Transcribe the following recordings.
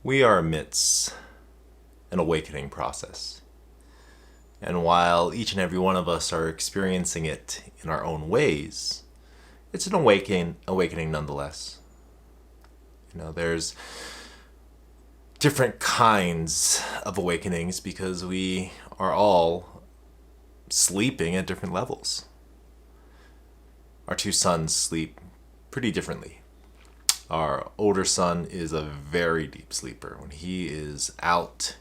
We are amidst an awakening process. And while each and every one of us are experiencing it in our own ways, it's an awakening nonetheless. There's different kinds of awakenings because we are all sleeping at different levels. Our two sons sleep pretty differently. Our older son is a very deep sleeper. When he is out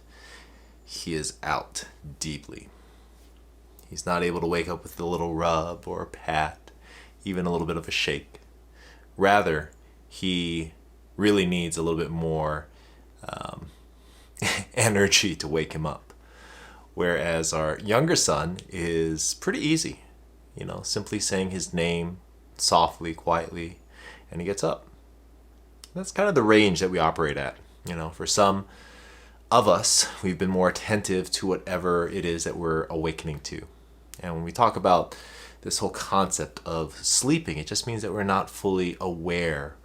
deeply. He's not able to wake up with a little rub or a pat, even a little bit of a shake. Rather, he really needs a little bit more energy to wake him up. Whereas our younger son is pretty easy. Simply saying his name softly, quietly, and he gets up. That's kind of the range that we operate at. For some of us, we've been more attentive to whatever it is that we're awakening to. And when we talk about this whole concept of sleeping, it just means that we're not fully aware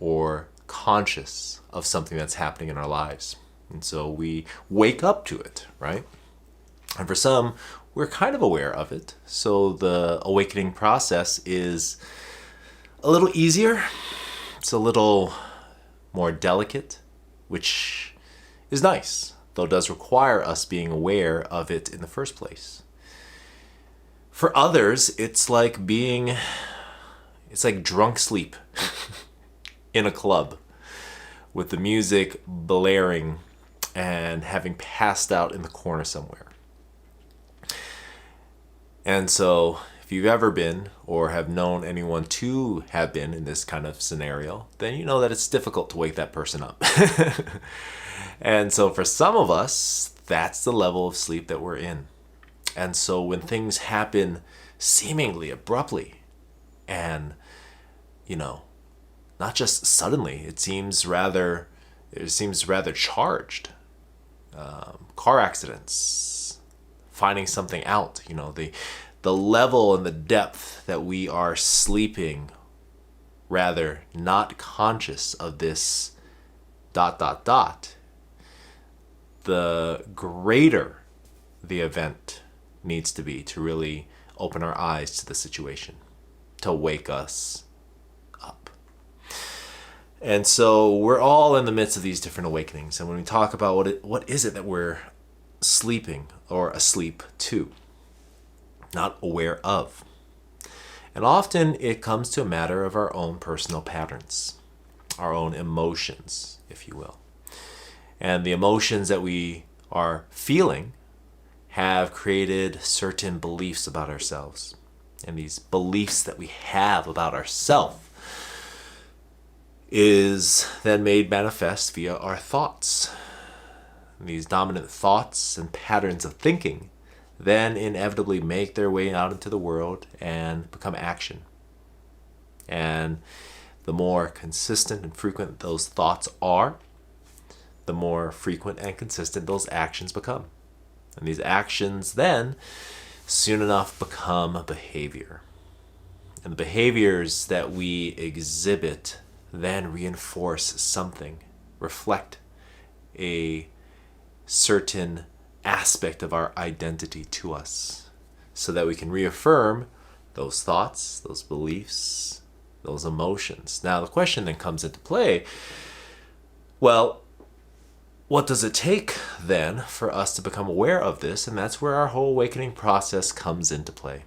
or conscious of something that's happening in our lives. And so we wake up to it, right? And for some, we're kind of aware of it. So the awakening process is a little easier. It's a little more delicate, which is nice, though it does require us being aware of it in the first place. For others, it's like drunk sleep in a club with the music blaring and having passed out in the corner somewhere. And so if you've ever been or have known anyone to have been in this kind of scenario, then you know that it's difficult to wake that person up. And so for some of us, that's the level of sleep that we're in. And so when things happen seemingly abruptly and, not just suddenly, it seems rather charged. Car accidents, finding something out, the level and the depth that we are sleeping, rather not conscious of this ... the greater the event needs to be to really open our eyes to the situation, to wake us up. And so we're all in the midst of these different awakenings. And when we talk about what is it that we're sleeping or asleep to, not aware of. And often it comes to a matter of our own personal patterns, our own emotions, if you will. And the emotions that we are feeling have created certain beliefs about ourselves. And these beliefs that we have about ourselves is then made manifest via our thoughts. And these dominant thoughts and patterns of thinking then inevitably make their way out into the world and become action. And the more consistent and frequent those thoughts are, the more frequent and consistent those actions become. And these actions then soon enough become a behavior. And the behaviors that we exhibit then reinforce something, reflect a certain aspect of our identity to us, so that we can reaffirm those thoughts, those beliefs, those emotions. Now the question then comes into play, well, what does it take then for us to become aware of this? And that's where our whole awakening process comes into play.